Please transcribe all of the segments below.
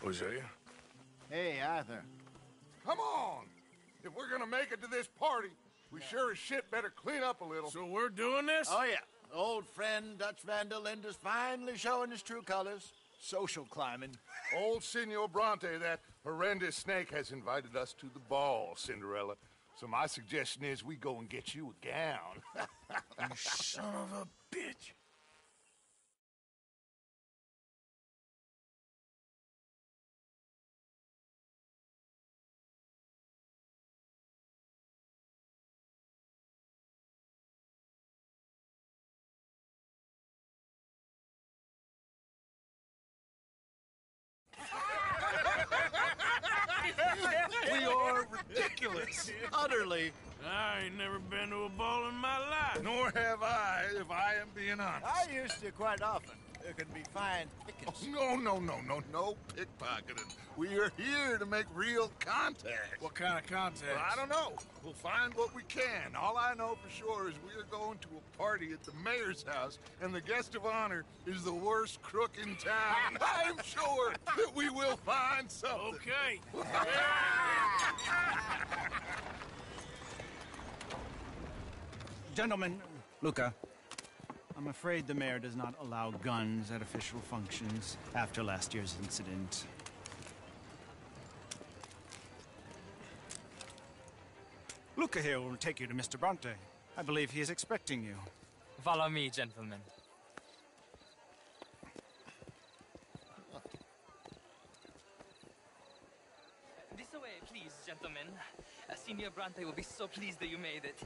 Hosea? Hey, Arthur. Come on! If we're gonna make it to this party, we sure as shit better clean up a little. So we're doing this? Oh, yeah. Old friend Dutch Van der Linde's finally showing his true colors. Social climbing. Old Senor Bronte, that horrendous snake, has invited us to the ball, Cinderella. So my suggestion is we go and get you a gown. You son of a bitch. We are ridiculous. Utterly. I ain't never been to a ball in my life. Nor have I, if I am being honest. I used to quite often. There can be fine pickings. No pickpocketing. We are here to make real contact. What kind of contact? Well, I don't know. We'll find what we can. All I know for sure is we are going to a party at the mayor's house, and the guest of honor is the worst crook in town. I'm sure that we will find something. Okay. Gentlemen, Luca, I'm afraid the mayor does not allow guns at official functions after last year's incident. Luca here will take you to Mr. Bronte. I believe he is expecting you. Follow me, gentlemen. This way, please, gentlemen. Senior Bronte will be so pleased that you made it.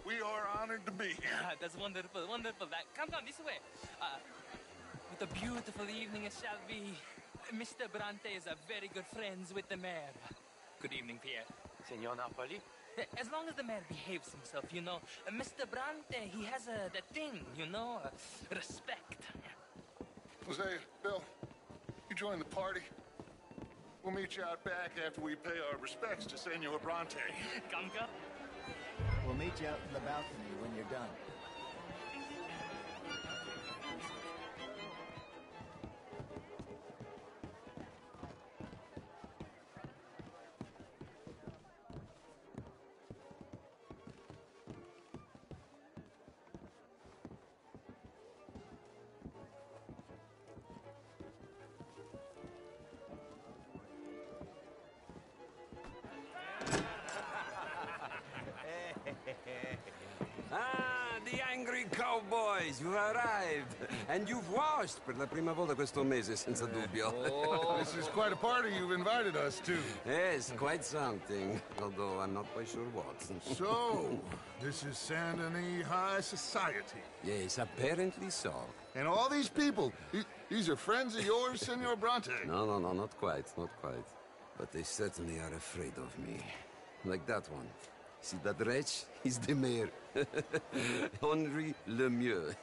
We are honored to be here. That's wonderful, wonderful. Come, this way. What a beautiful evening it shall be. Mr. Bronte is a very good friends with the mayor. Good evening, Pierre. Signor Napoli? As long as the mayor behaves himself, you know. Mr. Bronte, he has that thing, you know, respect. Jose, Bill, you join the party. We'll meet you out back after we pay our respects to Senor Bronte. Come. We'll meet you out in the balcony when you're done. Ah, the angry cowboys, you've arrived. And you've washed per la prima volta questo mese, senza dubbio. This is quite a party you've invited us to. Yes, quite something. Although I'm not quite sure what. So, this is Saint Denis High Society. Yes, apparently so. And all these people, these are friends of yours, Senor Bronte? No, not quite, not quite. But they certainly are afraid of me. Like that one. See that wretch? He's the mayor. Henri Lemieux.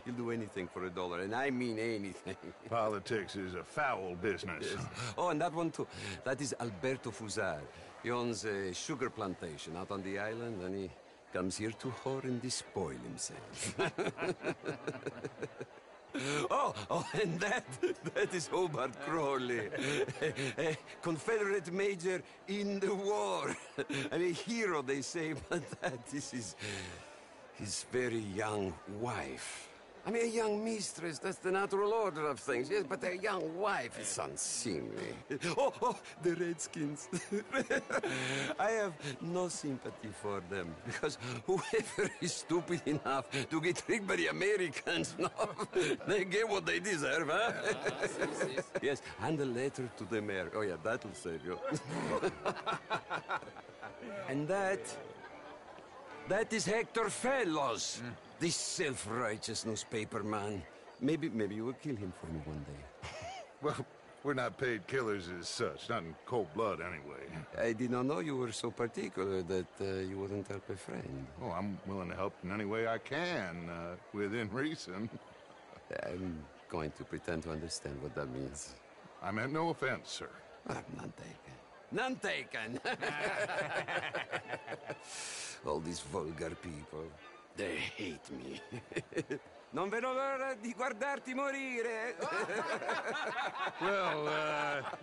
He'll do anything for $1, and I mean anything. Politics is a foul business. Yes. Oh, and that one too. That is Alberto Fusar. He owns a sugar plantation out on the island, and he comes here to whore and despoil himself. Oh, and that is Hobart Crawley, a Confederate major in the war. I mean, hero, they say, but that is his very young wife. I mean, a young mistress, that's the natural order of things, yes, but a young wife is unseemly. Oh, the Redskins. I have no sympathy for them, because whoever is stupid enough to get tricked by the Americans, no, they get what they deserve, huh? Yes, and a letter to the mayor. Oh, yeah, that'll save you. And that is Hector Fellows. This self-righteous newspaper man. Maybe you will kill him for me one day. Well, we're not paid killers as such, not in cold blood anyway. I did not know you were so particular that you wouldn't help a friend. Oh, I'm willing to help in any way I can, within reason. I'm going to pretend to understand what that means. I meant no offense, sir. None taken. None taken! All these vulgar people, they hate me. Non vedo l'ora di guardarti morire. Well,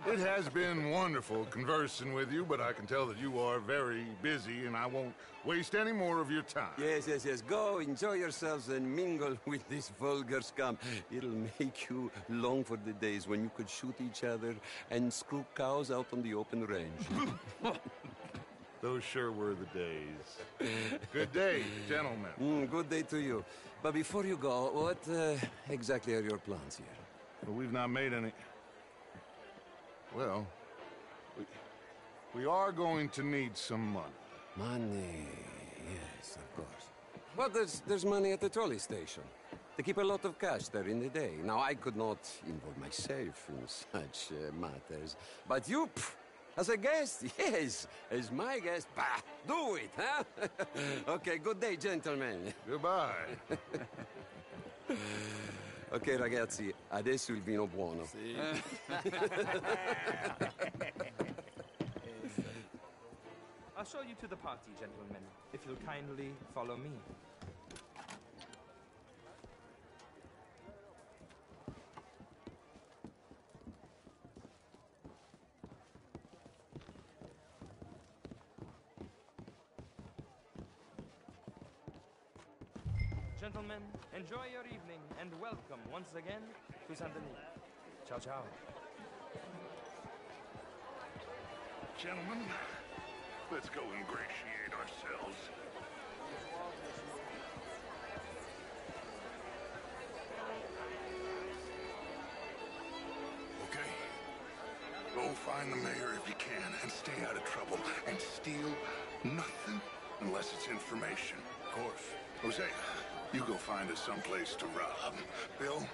it has been wonderful conversing with you, but I can tell that you are very busy, and I won't waste any more of your time. Yes. Go, enjoy yourselves, and mingle with this vulgar scum. It'll make you long for the days when you could shoot each other and screw cows out on the open range. Those sure were the days. Good day, gentlemen. Good day to you. But before you go, what exactly are your plans here? Well, we've not made any... Well, we are going to need some money. Money, yes, of course. Well, there's money at the trolley station. They keep a lot of cash there in the day. Now, I could not involve myself in such matters. But you, as a guest, yes, as my guest, bah, do it, huh? Okay, good day, gentlemen. Goodbye. Ok, ragazzi, adesso il vino buono. I'll show you to the party, gentlemen, if you'll kindly follow me. Gentlemen, enjoy your evening and welcome once again to Saint Denis. Ciao, ciao. Gentlemen, let's go ingratiate ourselves. Okay. Go find the mayor if you can and stay out of trouble. And steal nothing unless it's information. Of course. Hosea, you go find us someplace to rob. Bill,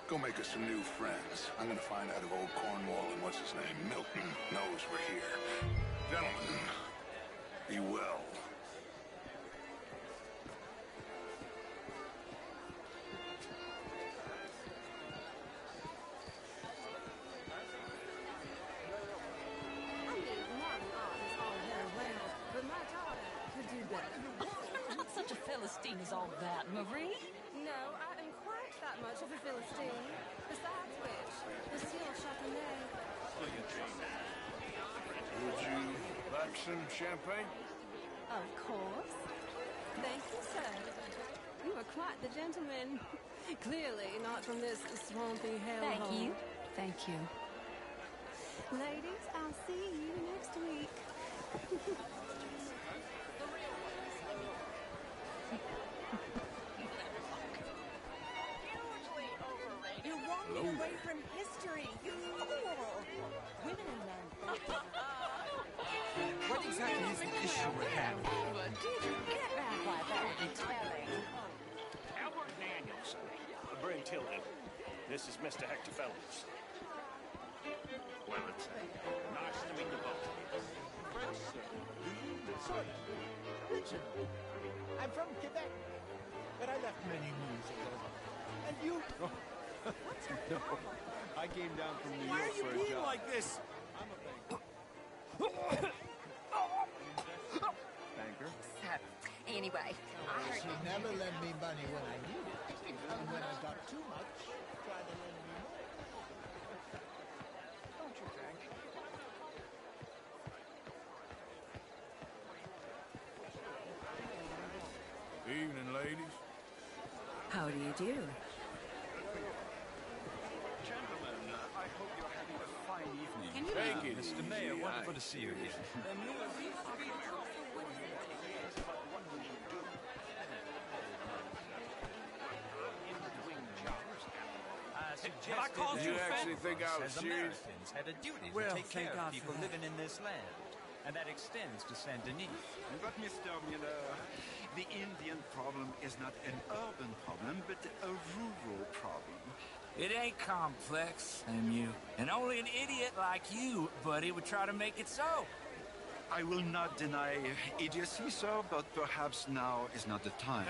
go make us some new friends. I'm gonna find out if old Cornwall and what's his name, Milton, knows we're here. Gentlemen, be well. I mean, modern art is all very well, but my daughter could do better. I'm not such a Philistine as all that, Marie. No, I am quite that much of a Philistine. Besides which, Monsieur Châteauneuf... Would you like some champagne? Of course. Thank you, sir. You are quite the gentleman. Clearly not from this swampy hellhole. Thank you. Thank you. Ladies, I'll see you next week. You're walking away from history, you fool! Women and men. What exactly is the issue we're having? Did you get back like that? Telling. Albert Daniels. Bryn Tilden. This is Mr. Hector Fellows. Well, it's nice to meet you both. Richard. I'm from Quebec, but I left many moons ago. And you? I came down from New Why York are you for a being job. like this? I'm a banker. Anyway, I heard She never lent me money when I needed it. And when I got too much, tried to lend me more. Don't you think? Evening, ladies. How do you do? Gentlemen, I hope you're having a fine evening. Take it Mr. Mayor, wonderful to see you again. Have I called Did you you actually think I was As serious? Americans had a duty to Well, take thank care God of people for that. living in this land. And that extends to Saint Denis. But, Mr. Miller, the Indian problem is not an urban problem, but a rural problem. It ain't complex, MU. And only an idiot like you, buddy, would try to make it so. I will not deny idiocy, sir, but perhaps now is not the time.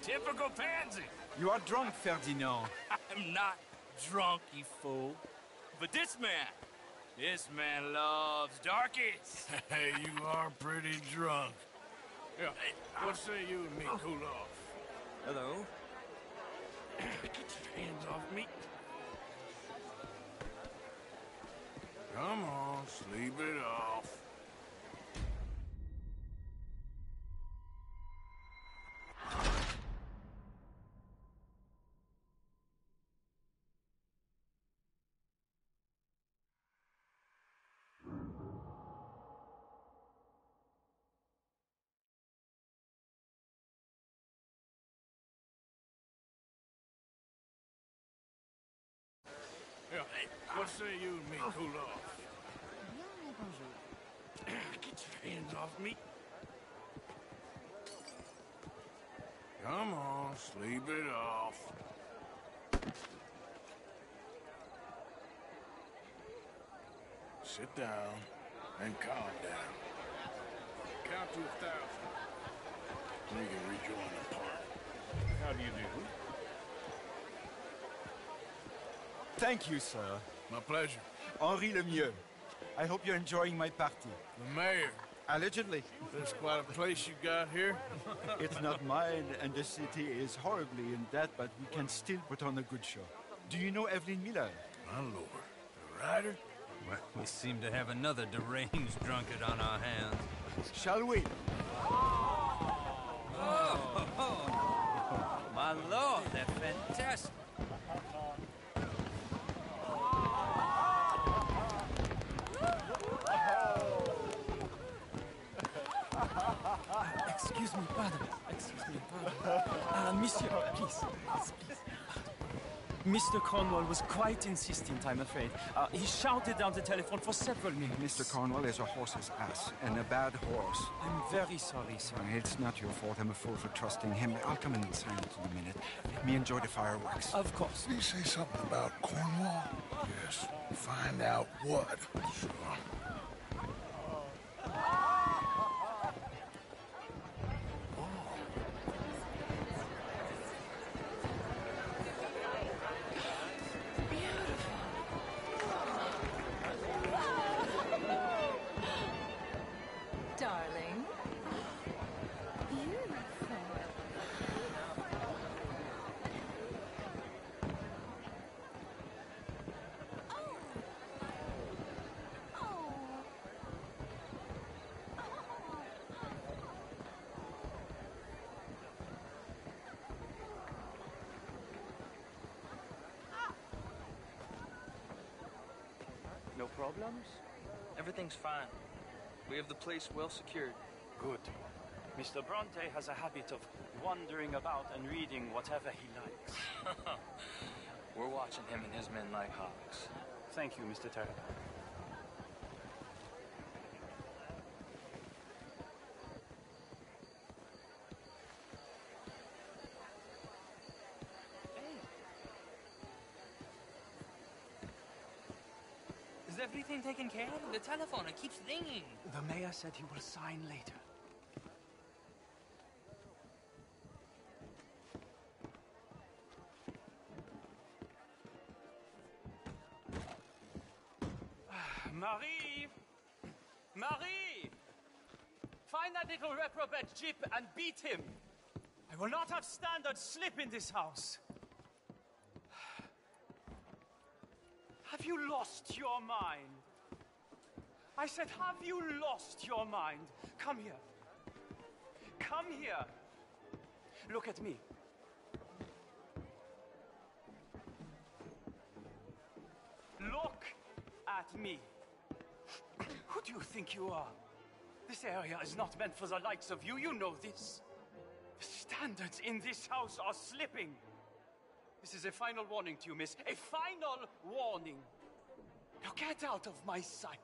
Typical pansy. You are drunk, Ferdinand. I'm not drunk, you fool. But this man loves darkies. Hey, you are pretty drunk. Yeah, what say you and me cool off? Hello. Get your hands off me. Come on, sleep it off. Yeah, what say you and me cool off? Get your hands off me. Come on, sleep it off. Sit down and calm down. Count to 1,000. We can rejoin the party. How do you do? Thank you, sir. My pleasure. Henri Lemieux. I hope you're enjoying my party. The mayor. Allegedly. That's quite a place you got here. It's not mine, and the city is horribly in debt, but we can still put on a good show. Do you know Evelyn Miller? My lord. The writer? Well, we seem to have another deranged drunkard on our hands. Shall we? Oh, my lord, they're fantastic. Excuse me, pardon. Excuse me, pardon. Monsieur, please. Please. Mr. Cornwall was quite insistent, I'm afraid. He shouted down the telephone for several minutes. Mr. Cornwall is a horse's ass, and a bad horse. I'm very sorry, sir. It's not your fault. I'm a fool for trusting him. I'll come in silence in a minute. Let me enjoy the fireworks. Of course. Did he say something about Cornwall? Yes. Find out what. Sure. Darling. Beautiful. No problems? Everything's fine. We have the place well secured. Good. Mr. Bronte has a habit of wandering about and reading whatever he likes. We're watching him and his men like hawks. Thank you, Mr. Terra. Is everything taken care of? The telephone, it keeps ringing. The mayor said he will sign later. Marie! Marie! Find that little reprobate Jip and beat him. I will not have standard slip in this house. Have you lost your mind? I said, have you lost your mind? Come here. Come here. Look at me. Look at me. Who do you think you are? This area is not meant for the likes of you. You know this. The standards in this house are slipping. This is a final warning to you, miss. A final warning. Now get out of my sight.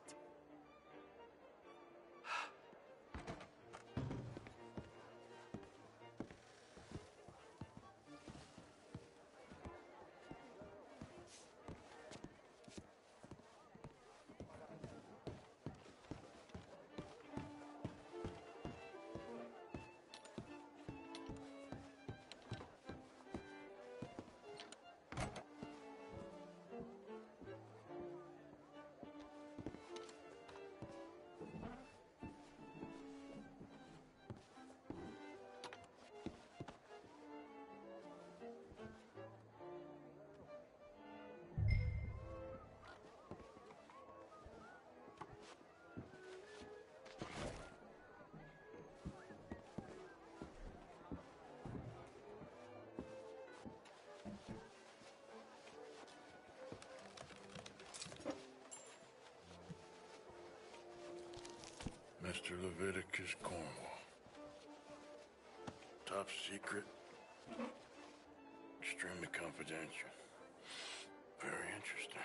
Mr. Leviticus Cornwall. Top secret. Extremely confidential. Very interesting.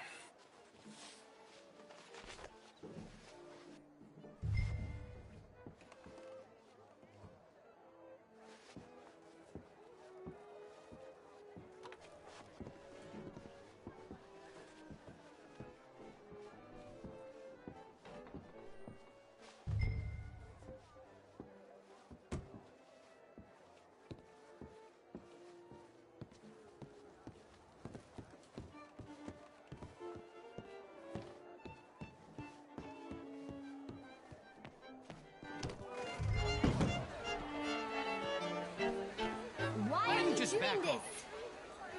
Why are you just doing back this? off?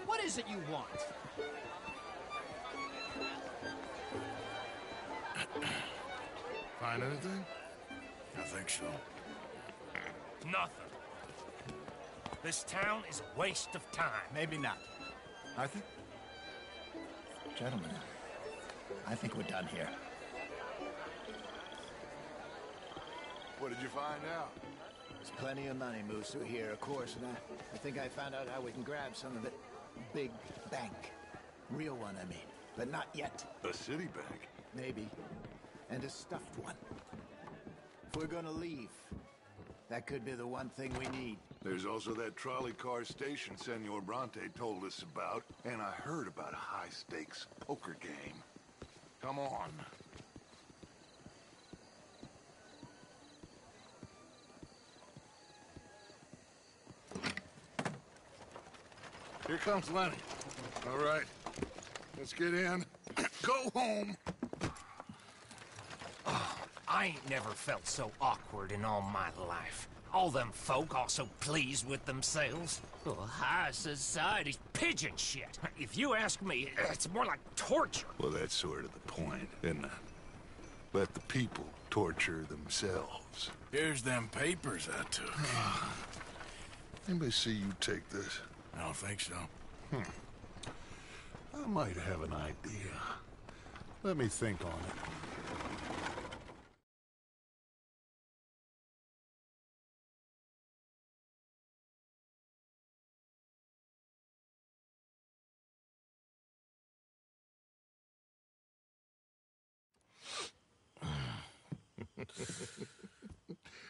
What is it you want? Find anything? I think so. Nothing. This town is a waste of time. Maybe not. Arthur? Gentlemen, I think we're done here. What did you find out? There's plenty of money moves through here, of course, and I think I found out how we can grab some of it. Big bank. Real one, I mean. But not yet. A city bank? Maybe. And a stuffed one. If we're gonna leave, that could be the one thing we need. There's also that trolley car station Senor Bronte told us about, and I heard about a high-stakes poker game. Come on. Here comes Lenny. All right, let's get in. Go home. I ain't never felt so awkward in all my life. All them folk all so pleased with themselves. Oh, high society's pigeon shit. If you ask me, it's more like torture. Well, that's sort of the point, isn't it? Let the people torture themselves. Here's them papers I took. Anybody see you take this? I don't think so. I might have an idea. Let me think on it.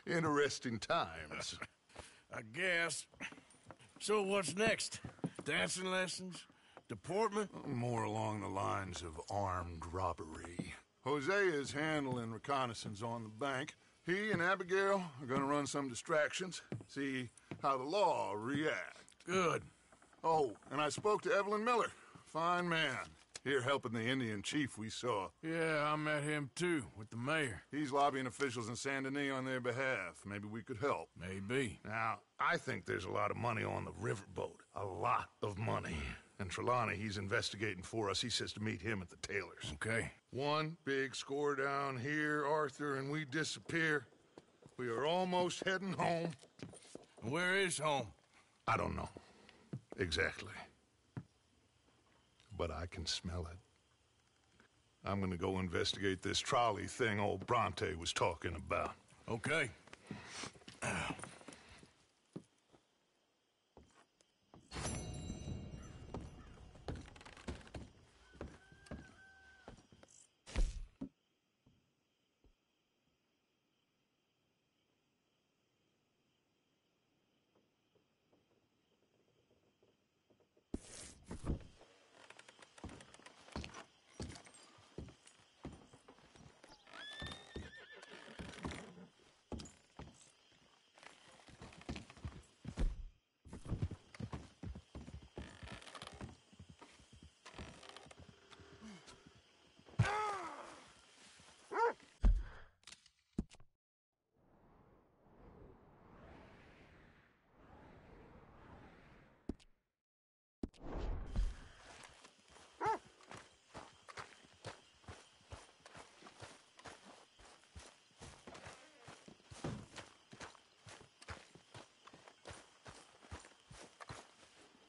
Interesting times. I guess. So what's next? Dancing lessons? Deportment? More along the lines of armed robbery. Hosea is handling reconnaissance on the bank. He and Abigail are gonna run some distractions, see how the law react. Good. Oh, and I spoke to Evelyn Miller. Fine man. Here helping the Indian chief we saw. Yeah, I met him too, with the mayor. He's lobbying officials in Saint Denis on their behalf. Maybe we could help. Maybe. Now, I think there's a lot of money on the riverboat. A lot of money. And Trelawney, he's investigating for us. He says to meet him at the Taylors. Okay. One big score down here, Arthur, and we disappear. We are almost heading home. Where is home? I don't know. Exactly. But I can smell it. I'm gonna go investigate this trolley thing old Bronte was talking about. Okay.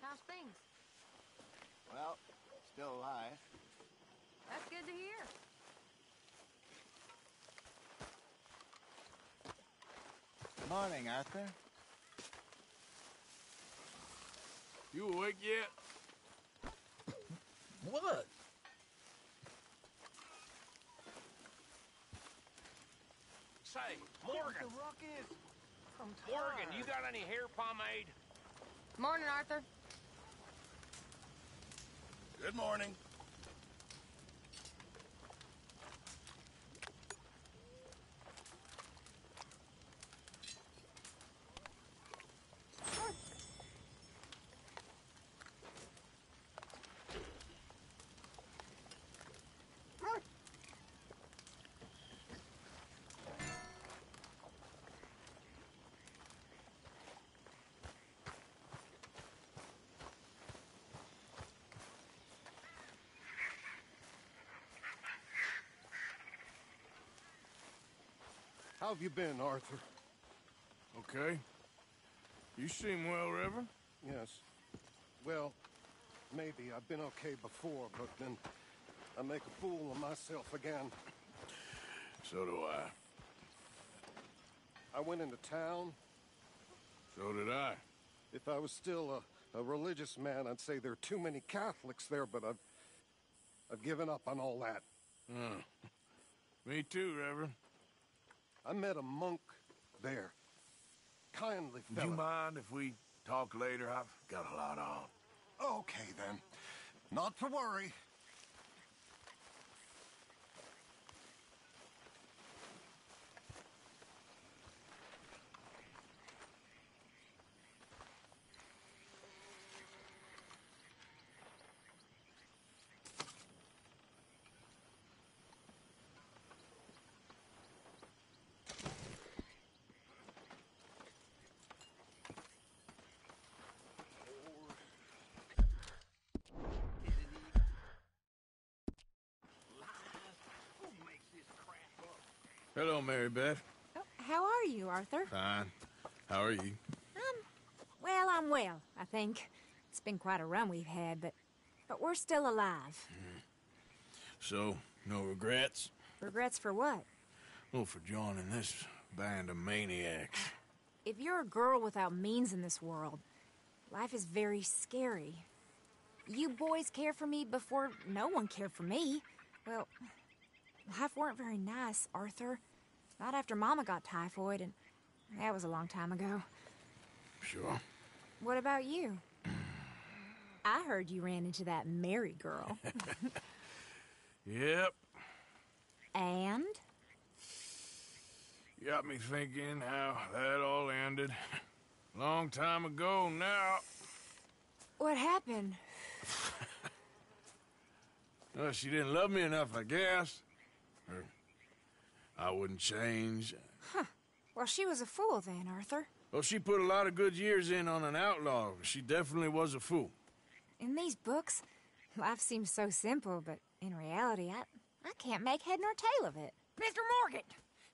How's things? Well, still alive. That's good to hear. Morning, Arthur. You awake yet? What? Say, Morgan. Morgan, you got any hair pomade? Morning, Arthur. Good morning. How have you been, Arthur? Okay. You seem well, Reverend. Yes. Well, maybe. I've been okay before, but then I make a fool of myself again. So do I. I went into town. So did I. If I was still a religious man, I'd say there are too many Catholics there, but I've given up on all that. Me too, Reverend. I met a monk there. Kindly Would fellow. you mind if we talk later? I've got a lot on. Okay, then. Not to worry. Hello, Mary Beth. Oh, how are you, Arthur? Fine. How are you? Well, I'm well, I think. It's been quite a run we've had, but we're still alive. So, no regrets? Regrets for what? Oh, for joining this band of maniacs. If you're a girl without means in this world, life is very scary. You boys cared for me before no one cared for me. Well, life weren't very nice, Arthur. Not after Mama got typhoid, and that was a long time ago. Sure. What about you? I heard you ran into that Mary girl. Yep. And? Got me thinking how that all ended. Long time ago now. What happened? Well, she didn't love me enough, I guess. Or I wouldn't change. Huh. Well, she was a fool then, Arthur. Well, she put a lot of good years in on an outlaw. She definitely was a fool. In these books, life seems so simple, but in reality, I can't make head nor tail of it. Mr. Morgan!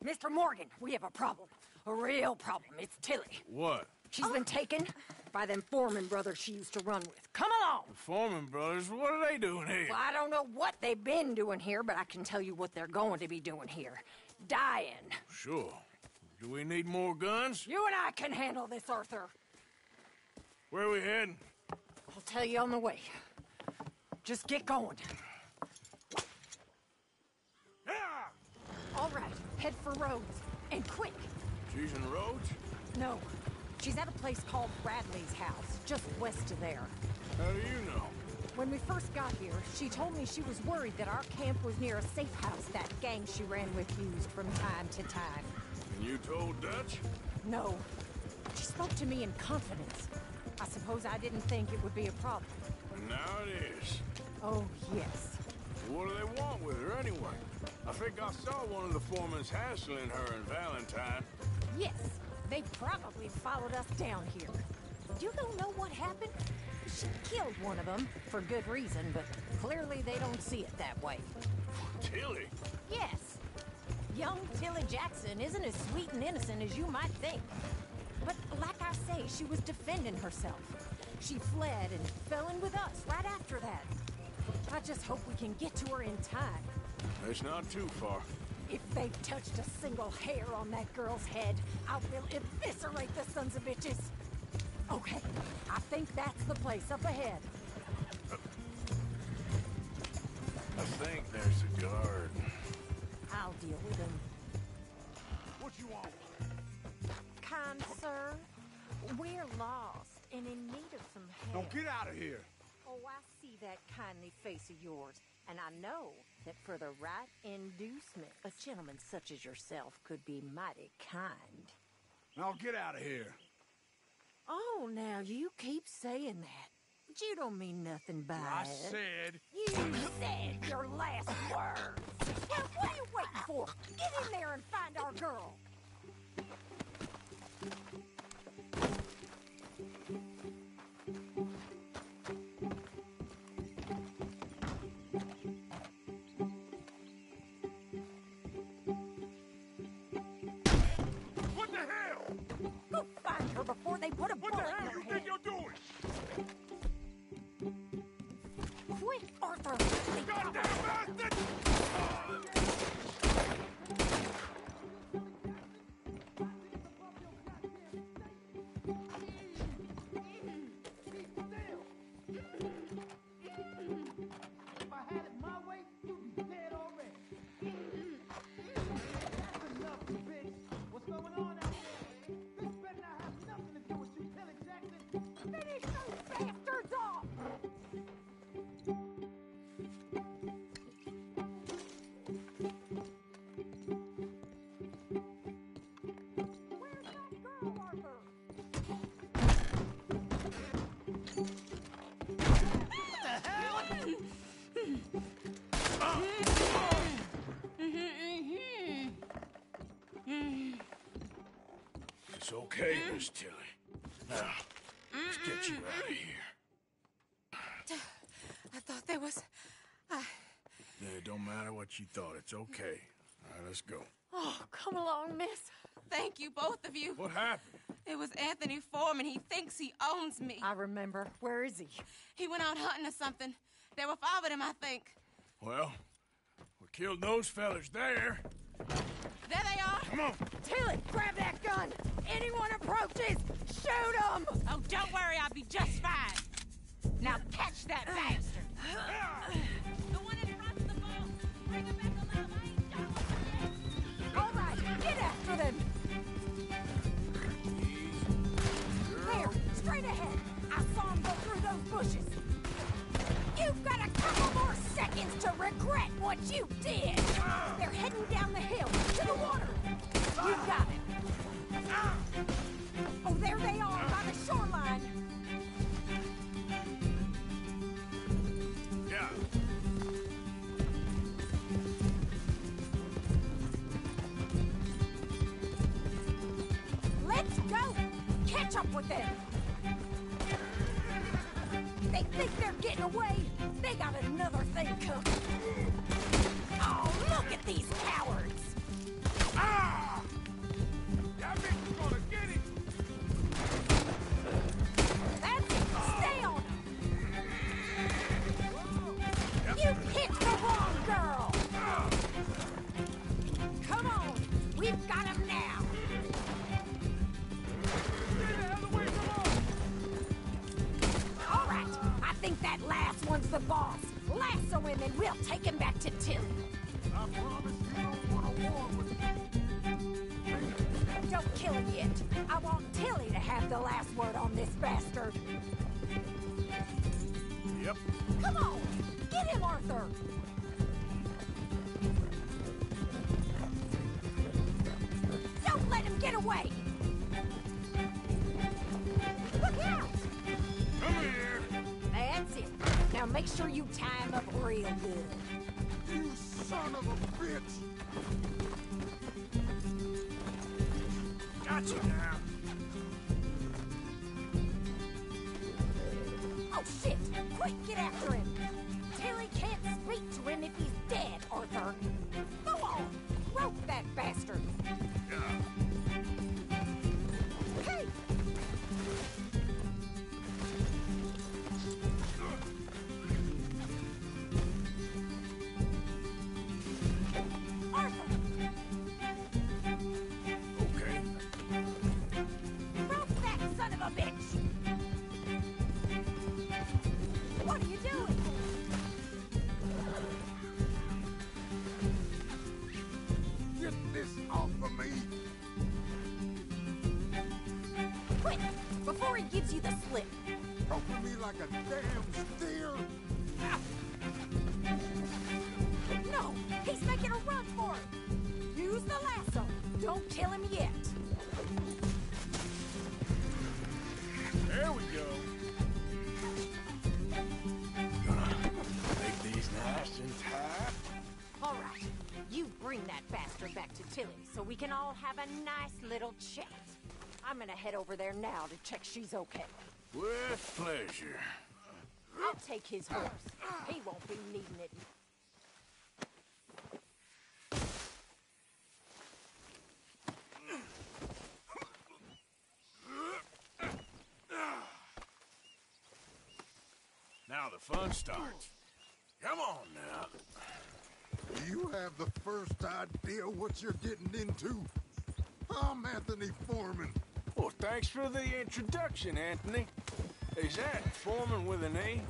Mr. Morgan, we have a problem. A real problem. It's Tilly. What? She's been taken by them Foreman brothers she used to run with. Come along! The Foreman brothers? What are they doing here? Well, I don't know what they've been doing here, but I can tell you what they're going to be doing here. Dying. Sure. Do we need more guns? You and I can handle this, Arthur. Where are we heading? I'll tell you on the way. Just get going. All right, head for Rhodes. And quick. She's in Rhodes? No. She's at a place called Bradley's house, just west of there. How do you know? When we first got here, she told me she was worried that our camp was near a safe house that gang she ran with used from time to time. And you told Dutch? No. She spoke to me in confidence. I suppose I didn't think it would be a problem. Now it is. Oh, yes. What do they want with her anyway? I think I saw one of the foremans hassling her and Valentine. Yes. They probably followed us down here. You don't know what happened? She killed one of them, for good reason, but clearly they don't see it that way. Tilly? Yes. Young Tilly Jackson isn't as sweet and innocent as you might think. But like I say, she was defending herself. She fled and fell in with us right after that. I just hope we can get to her in time. It's not too far. If they've touched a single hair on that girl's head, I will eviscerate the sons of bitches. Okay, I think that's the place up ahead. I think there's a guard. I'll deal with him. What you want? Kind sir, we're lost and in need of some help. Now get out of here. Oh, I see that kindly face of yours, and I know that for the right inducement, a gentleman such as yourself could be mighty kind. Now get out of here. Oh, now you keep saying that. But you don't mean nothing by I it. said... You said your last words. Well, what are you waiting for? Get in there and find our girl. What the hell? Go find her before they put a bullet in her head. What the hell you think you're doing? Quick, Arthur! Goddamn bastard! If I had it my way, you'd be dead already. That's enough, bitch. What's going on out there? This better not have nothing to do with you, Tilly Jackson. Finish those bastards off! Where's that girl, Arthur? It's okay, Miss Tilly. Now, let's get you out of here. I thought there was... Yeah, it don't matter what you thought. It's okay. All right, let's go. Oh, come along, miss. Thank you, both of you. What happened? It was Anthony Foreman. He thinks he owns me. I remember. Where is he? He went out hunting or something. There were 5 of them, I think. Well, we killed those fellas there. There they are. Come on. Tilly, grab that gun! Anyone approaches, shoot them! Oh, don't worry. I'll be just fine. Now catch that bastard. The one in front of the boat. Bring him back alive. I ain't done with it. All right, get after them! There, straight ahead. I saw him go through those bushes. You've got a couple more seconds to regret what you did. They're heading down the hill to the water. You got it. Oh, there they are by the shoreline. Yeah. Let's go. Catch up with them. They think they're getting away. They got another thing coming. Oh, look at these cowards. Ah! That bitch is gonna get it. That's it. Stay on them. You picked the wrong girl. Come on. We've got him now. Get the hell away from us. All right. I think that last one's the boss. Lasso him and we'll take him back to Tilly. I promise you don't want to war with me. Don't kill him yet. I want Tilly to have the last word on this bastard. Yep. Come on! Get him, Arthur! Don't let him get away! Look out! Come here. That's it. Now make sure you tie him up real good. You son of a bitch! Got you now. Oh, shit! Quick, get after him! Tilly can't speak to him if he's dead, Arthur. Go on! Rope that bastard! Hey! Arthur! gives you the slip. Open me like a damn steer. No, he's making a run for it. Use the lasso. Don't kill him yet. There we go. Gonna make these nice and tight. All right, you bring that bastard back to Tilly so we can all have a nice little chat. I'm gonna head over there now to check she's okay. With pleasure. I'll take his horse. He won't be needing it. Now the fun starts. Come on now. Do you have the first idea what you're getting into? I'm Anthony Foreman. Well, thanks for the introduction, Anthony. Is that Foreman with an A?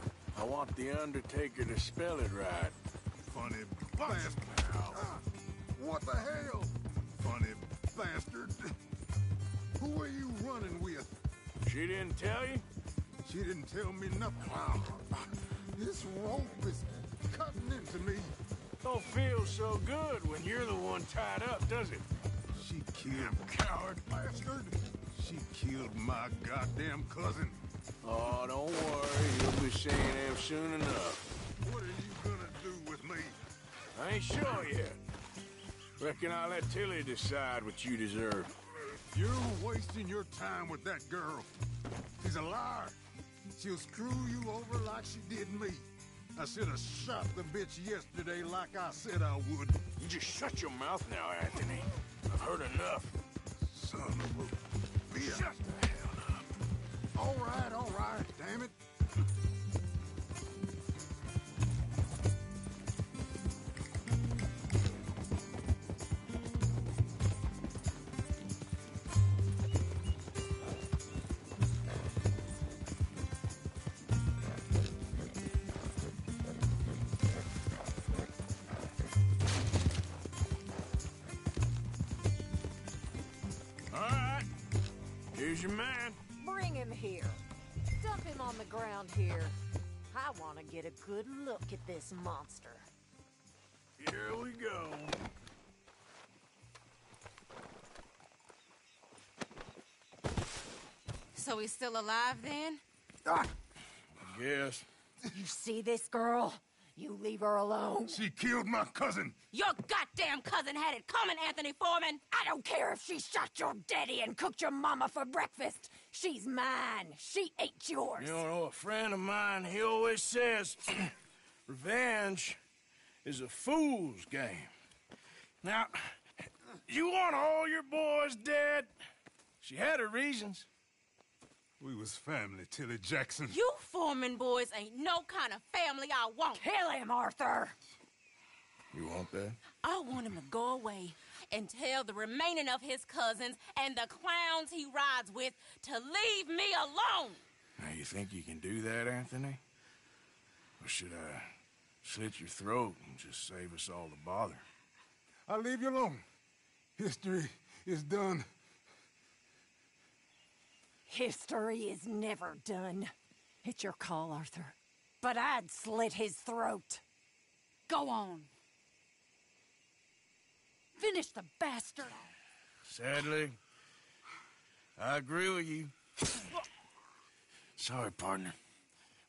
I want the Undertaker to spell it right. Funny bastard. What the hell? Funny bastard. Who are you running with? She didn't tell you? She didn't tell me nothing. This rope is cutting into me. Don't feel so good when you're the one tied up, does it? She killed coward bastard. She killed my goddamn cousin. Oh, don't worry. You'll be seeing him soon enough. What are you gonna do with me? I ain't sure yet. Reckon I'll let Tilly decide what you deserve. You're wasting your time with that girl. She's a liar. She'll screw you over like she did me. I should have shot the bitch yesterday like I said I would. You just shut your mouth now, Anthony. I've heard enough. Son of a bitch. Shut the hell up. All right, damn it. Here's your man. Bring him here. Dump him on the ground here. I want to get a good look at this monster. Here we go. So he's still alive then? I guess. You see this girl? You leave her alone. She killed my cousin. Your goddamn cousin had it coming, Anthony Foreman! I don't care if she shot your daddy and cooked your mama for breakfast. She's mine. She ain't yours. You know, a friend of mine, he always says, revenge is a fool's game. Now, you want all your boys dead? She had her reasons. We was family, Tilly Jackson. You Foreman boys ain't no kind of family I want. Kill him, Arthur! You want that? I want him to go away and tell the remaining of his cousins and the clowns he rides with to leave me alone. Now, you think you can do that, Anthony? Or should I slit your throat and just save us all the bother? I'll leave you alone. History is done. History is never done. It's your call, Arthur. But I'd slit his throat. Go on. Finish the bastard. Sadly, I agree with you. Sorry, partner.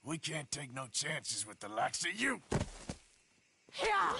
We can't take no chances with the likes of you. Yeah!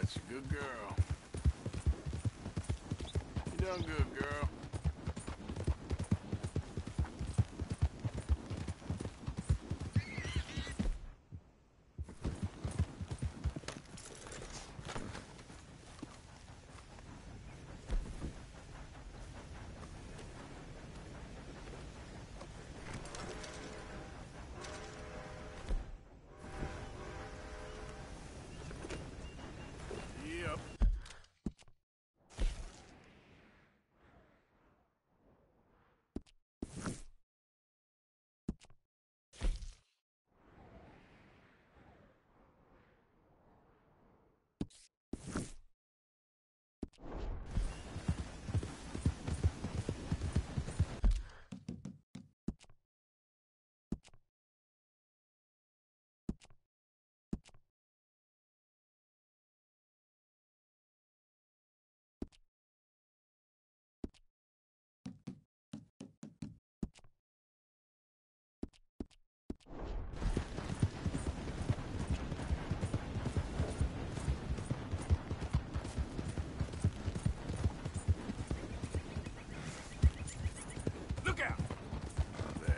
That's a good girl. You done good, girl. Yep. Look out! There.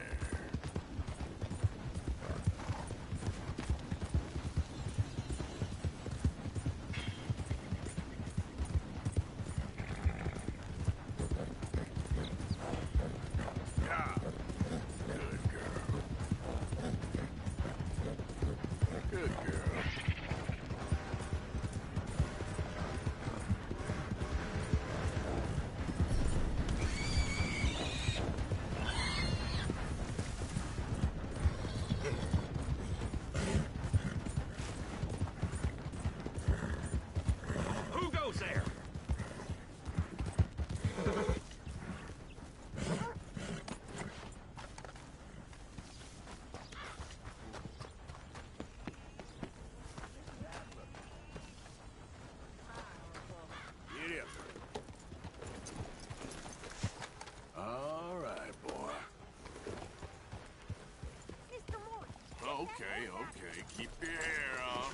Yeah. Good girl. Good girl. Who goes there? Get up. All right, boy. Okay, okay. Keep your hair on.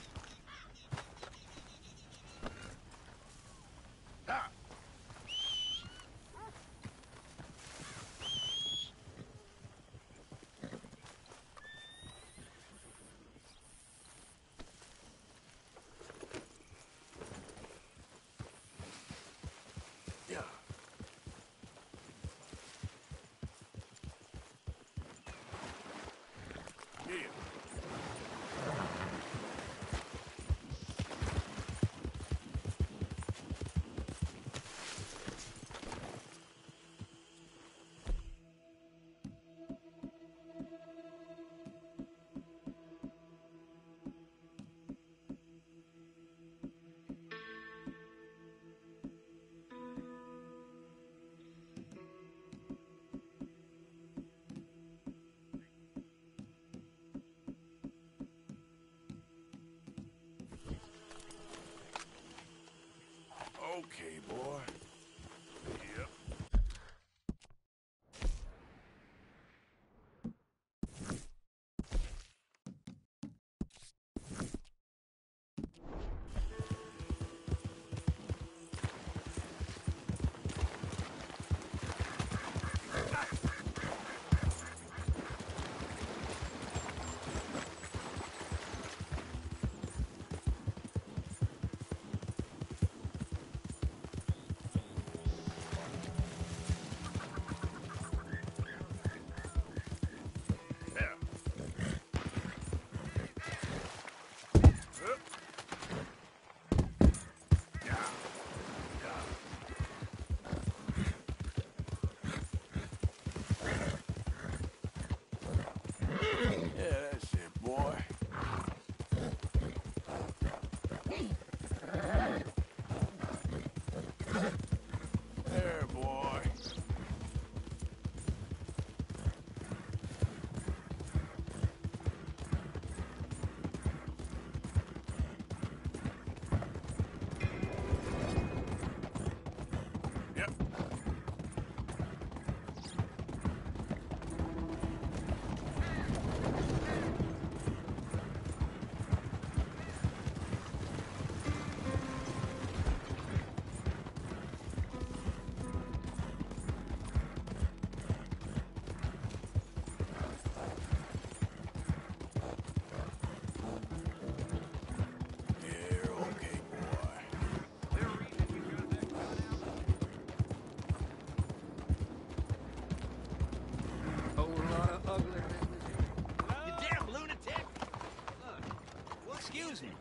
Excuse me.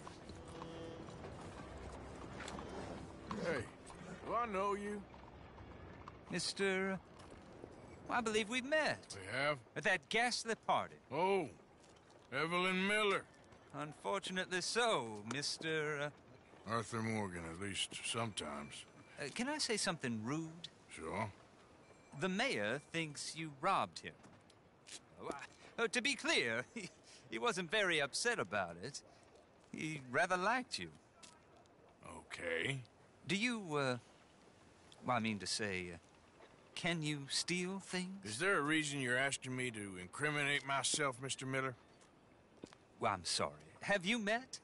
Hey, do I know you? Mr. I believe we've met. We have? At that ghastly party. Oh, Evelyn Miller. Unfortunately so, Mr. Arthur Morgan, at least sometimes. Can I say something rude? Sure. The mayor thinks you robbed him. To be clear, he wasn't very upset about it. He rather liked you. Okay. Do you, well, I mean to say, can you steal things? Is there a reason you're asking me to incriminate myself, Mr. Miller? Well, I'm sorry. Have you met?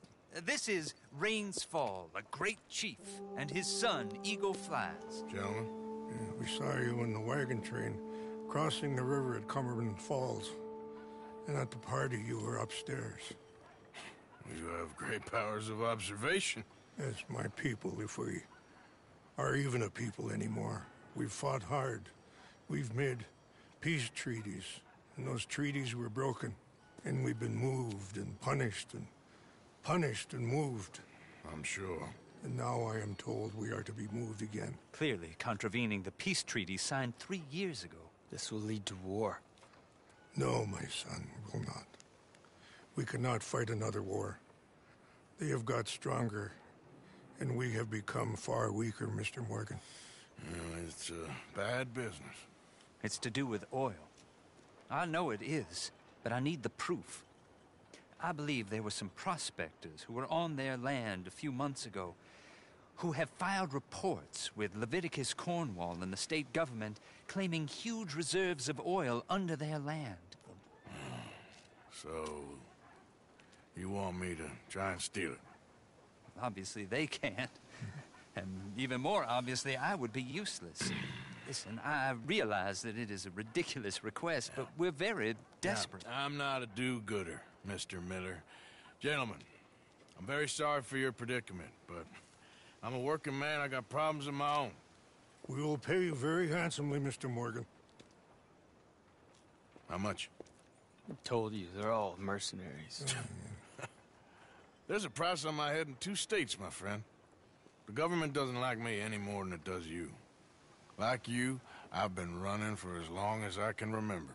This is Rains Fall, a great chief, and his son, Eagle Flies. Gentlemen? Yeah, we saw you in the wagon train crossing the river at Cumberland Falls. And at the party, you were upstairs. You have great powers of observation. As my people, if we are even a people anymore. We've fought hard. We've made peace treaties. And those treaties were broken. And we've been moved and punished and punished and moved. I'm sure. And now I am told we are to be moved again. Clearly contravening the peace treaty signed 3 years ago. This will lead to war. No, my son, will not. We cannot fight another war. They have got stronger, and we have become far weaker, Mr. Morgan. It's a bad business. It's to do with oil. I know it is, but I need the proof. I believe there were some prospectors who were on their land a few months ago who have filed reports with Leviticus Cornwall and the state government claiming huge reserves of oil under their land. So, you want me to try and steal it? Obviously they can't. And even more obviously, I would be useless. Listen, I realize that it is a ridiculous request, but we're very desperate. Now, I'm not a do-gooder, Mr. Miller. Gentlemen, I'm very sorry for your predicament, but I'm a working man. I got problems of my own. We will pay you very handsomely, Mr. Morgan. How much? I told you, they're all mercenaries. There's a price on my head in 2 states, my friend. The government doesn't like me any more than it does you. Like you, I've been running for as long as I can remember.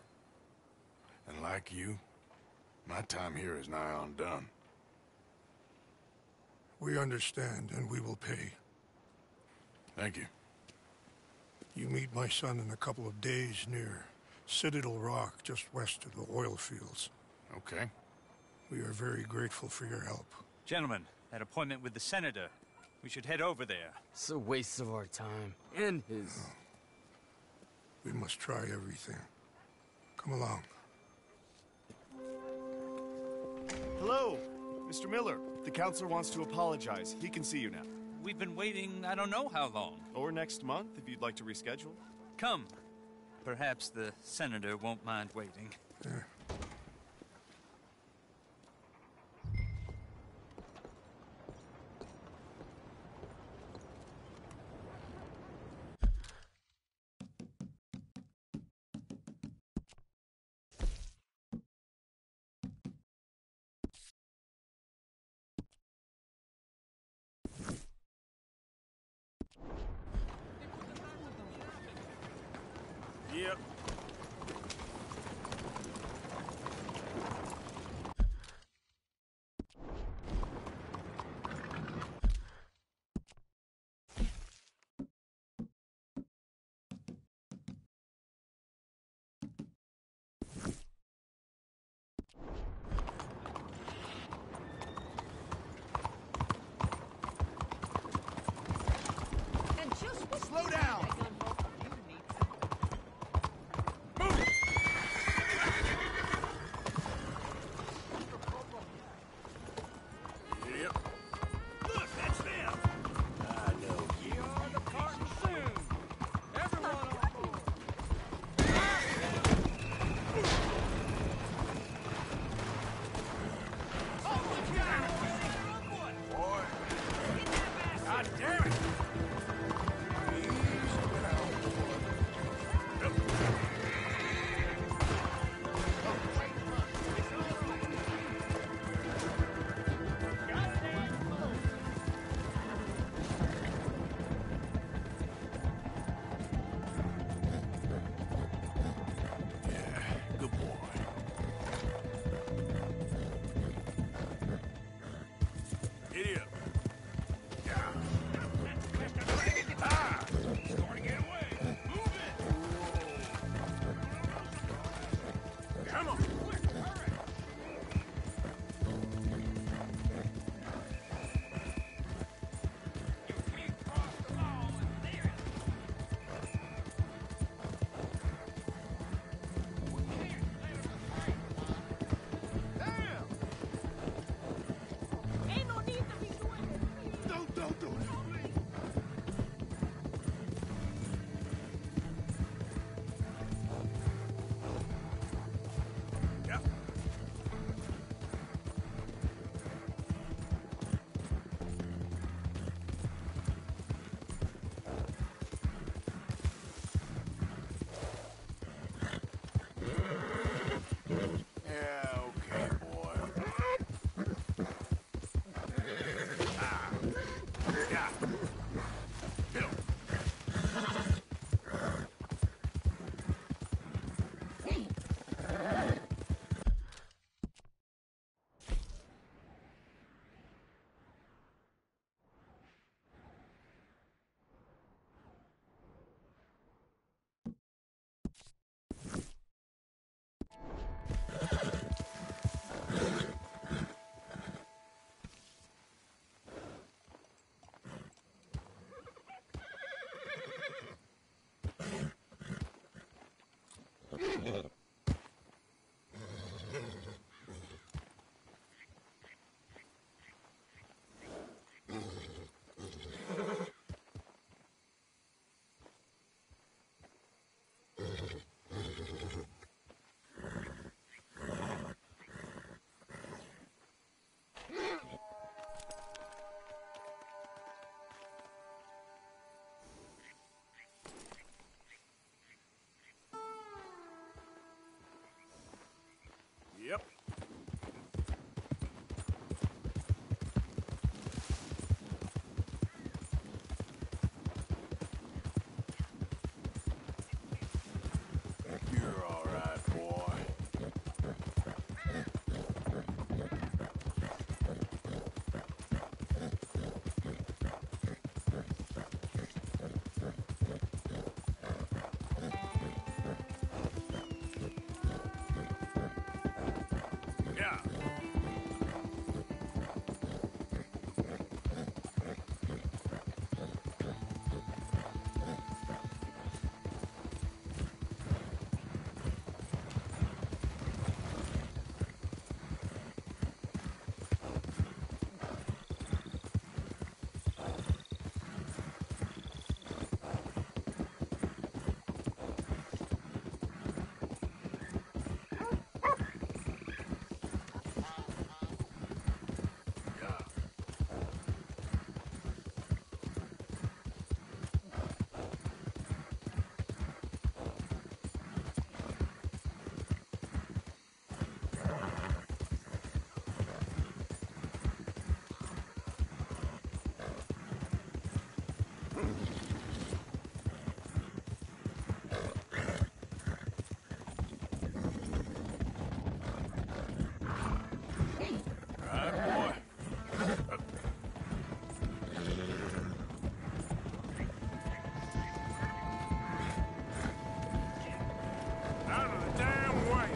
And like you, my time here is nigh on done. We understand, and we will pay. Thank you. You meet my son in a couple of days near Citadel Rock, just west of the oil fields. Okay. We are very grateful for your help. Gentlemen, that appointment with the senator. We should head over there. It's a waste of our time. And his. Oh. We must try everything. Come along. Hello, Mr. Miller. The counselor wants to apologize. He can see you now. We've been waiting I don't know how long. Or next month, if you'd like to reschedule. Come. Perhaps the senator won't mind waiting. Yeah. Yep. Slow down! Yep. You're all right, boy. Yeah. Out of the damn way!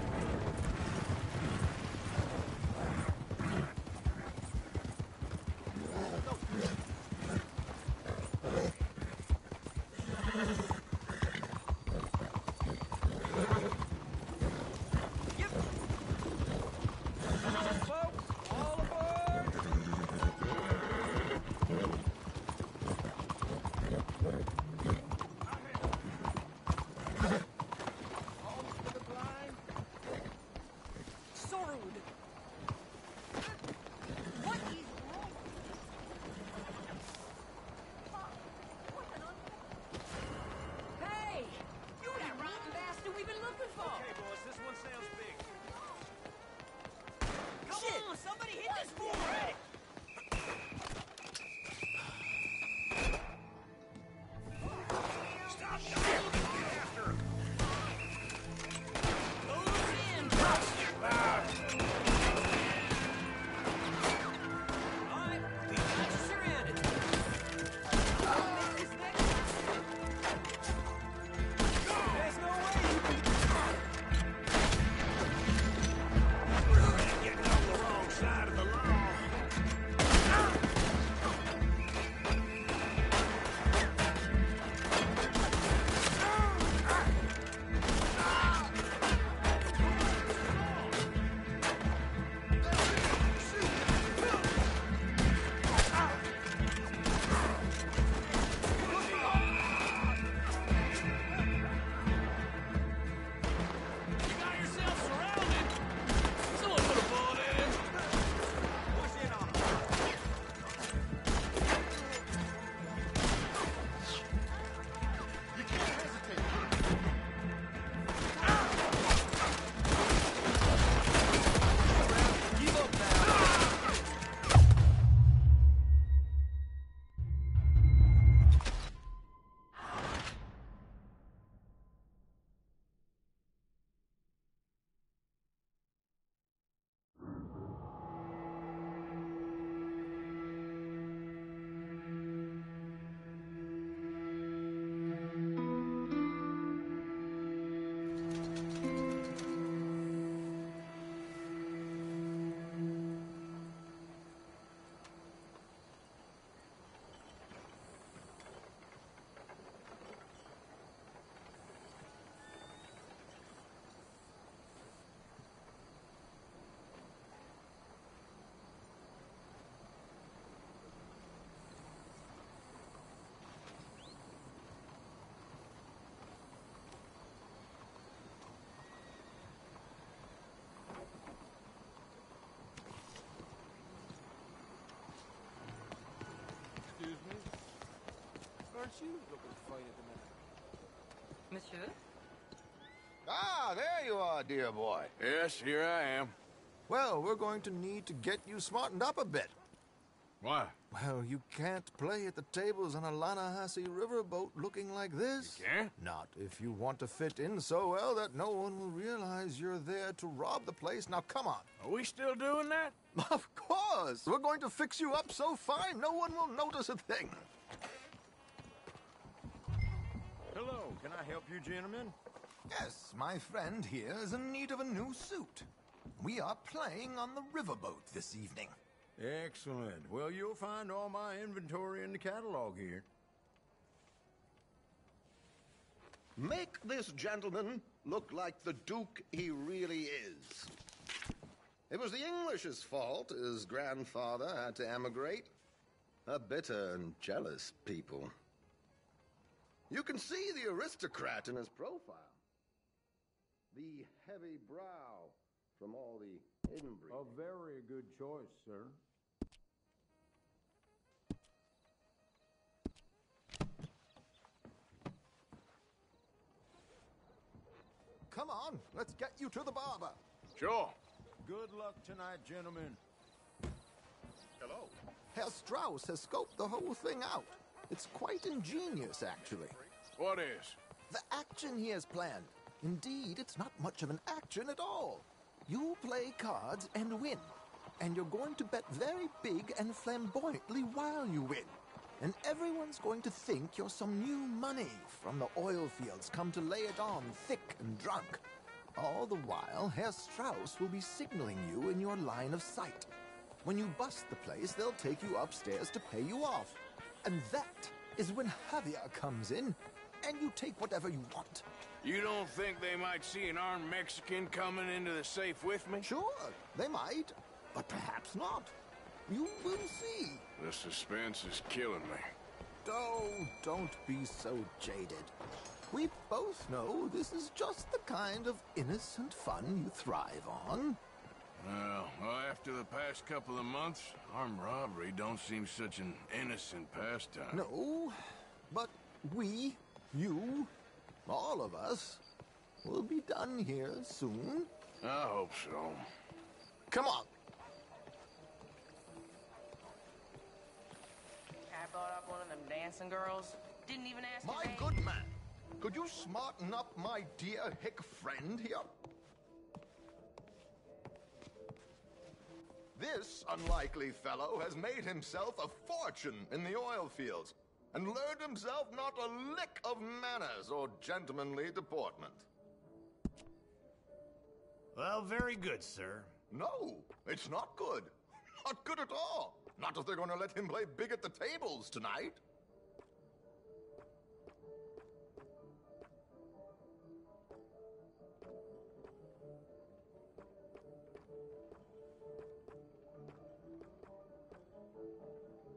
you looking to fight at the minute? Monsieur? Ah, there you are, dear boy. Yes, here I am. Well, we're going to need to get you smartened up a bit. Why? Well, you can't play at the tables on a Lannahechee riverboat looking like this. You can't? Not if you want to fit in so well that no one will realize you're there to rob the place. Now, come on. Are we still doing that? Of course. We're going to fix you up so fine no one will notice a thing. Hello, can I help you, gentlemen? Yes, my friend here is in need of a new suit. We are playing on the riverboat this evening. Excellent. Well, you'll find all my inventory in the catalog here. Make this gentleman look like the Duke he really is. It was the English's fault his grandfather had to emigrate. A bitter and jealous people. You can see the aristocrat in his profile. The heavy brow from all the inbreeding. A very good choice, sir. Come on, let's get you to the barber. Sure. Good luck tonight, gentlemen. Hello. Herr Strauss has scoped the whole thing out. It's quite ingenious, actually. What is? The action he has planned. Indeed, it's not much of an action at all. You play cards and win. And you're going to bet very big and flamboyantly while you win. And everyone's going to think you're some new money from the oil fields come to lay it on thick and drunk. All the while, Herr Strauss will be signaling you in your line of sight. When you bust the place, they'll take you upstairs to pay you off. And that is when Javier comes in, and you take whatever you want. You don't think they might see an armed Mexican coming into the safe with me? Sure, they might, but perhaps not. You will see. The suspense is killing me. Oh, don't be so jaded. We both know this is just the kind of innocent fun you thrive on. Well, after the past couple of months, armed robbery don't seem such an innocent pastime. No, but we, you, all of us, will be done here soon. I hope so. Come on. I brought up one of them dancing girls. Didn't even ask My her age. good man, could you smarten up my dear hick friend here? This unlikely fellow has made himself a fortune in the oil fields and learned himself not a lick of manners or gentlemanly deportment. Well, very good, sir. No, it's not good. Not good at all. Not if they're going to let him play big at the tables tonight.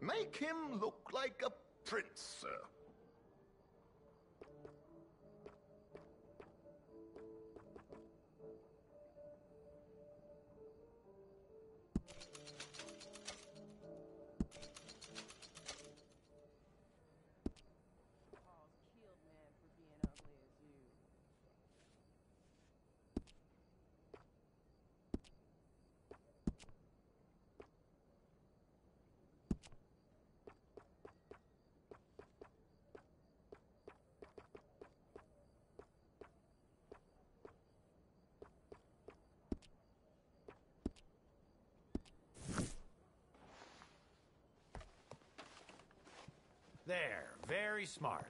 Make him look like a prince, sir. There, very smart.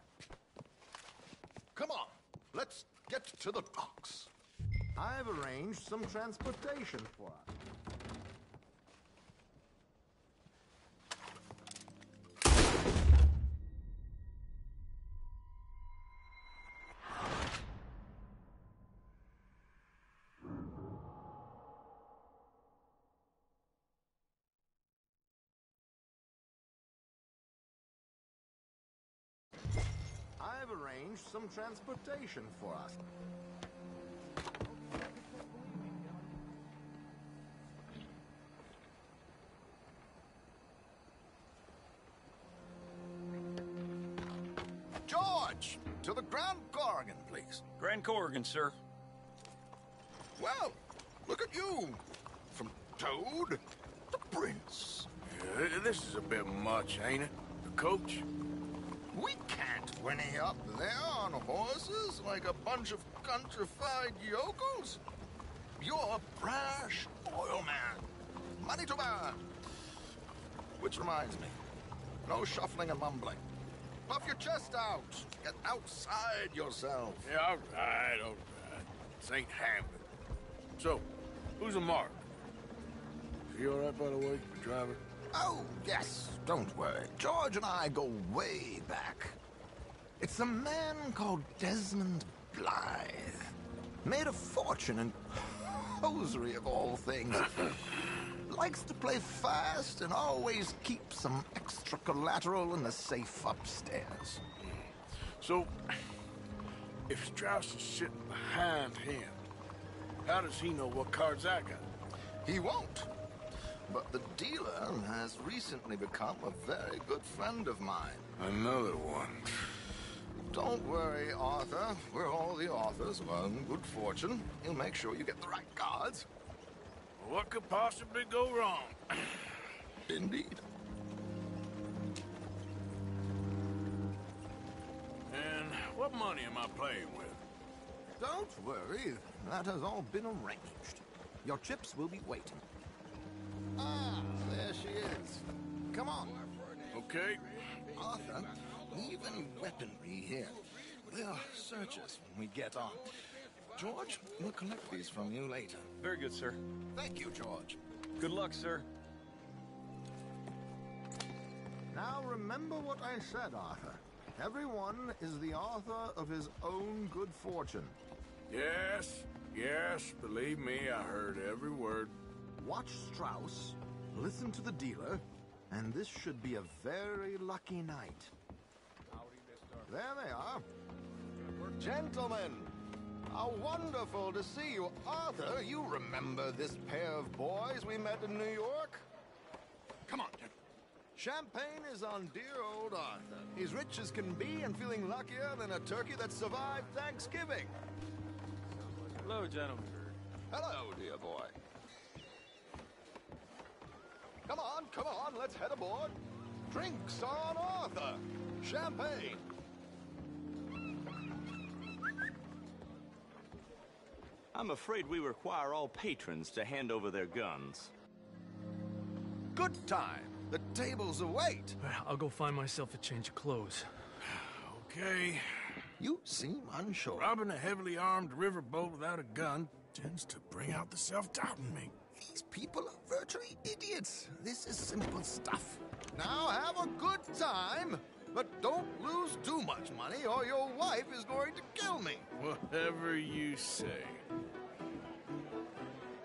Come on, let's get to the docks. I've arranged some transportation for us. I've arranged some transportation for us. George, to the Grand Corrigan, please. Grand Corrigan, sir. Well, look at you. From Toad to Prince. Yeah, this is a bit much, ain't it? The coach? We can't whinny up there on horses like a bunch of countrified yokels. You're a brash oil man. Money to burn. Which reminds me, no shuffling and mumbling. Puff your chest out. Get outside yourself. Yeah, all right, all right. This ain't Hamlet. So, who's a mark? Is he all right, by the way, driver? Oh, yes. Don't worry. George and I go way back. It's a man called Desmond Blythe. Made a fortune in hosiery of all things. Likes to play fast and always keeps some extra collateral in the safe upstairs. So, if Strauss is sitting behind him, how does he know what cards I got? He won't. But the dealer has recently become a very good friend of mine. Another one. Don't worry, Arthur. We're all the authors of good fortune. He'll make sure you get the right cards. What could possibly go wrong? Indeed. And what money am I playing with? Don't worry. That has all been arranged. Your chips will be waiting. Ah, there she is. Come on. Okay. Arthur, leave any weaponry here. They'll search us when we get on. George, we'll collect these from you later. Very good, sir. Thank you, George. Good luck, sir. Now remember what I said, Arthur. Everyone is the author of his own good fortune. Yes, believe me, I heard every word. Watch Strauss, listen to the dealer, and this should be a very lucky night. There they are. Gentlemen, how wonderful to see you. Arthur, you remember this pair of boys we met in New York? Come on, gentlemen. Champagne is on dear old Arthur. He's rich as can be and feeling luckier than a turkey that survived Thanksgiving. Hello, gentlemen. Hello, dear boy. Come on, let's head aboard. Drinks on Arthur. Champagne. I'm afraid we require all patrons to hand over their guns. Good time. The tables await. I'll go find myself a change of clothes. Okay. You seem unsure. Robbing a heavily armed riverboat without a gun tends to bring out the self-doubt in me. These people are virtually idiots. This is simple stuff. Now have a good time, but don't lose too much money or your wife is going to kill me. Whatever you say.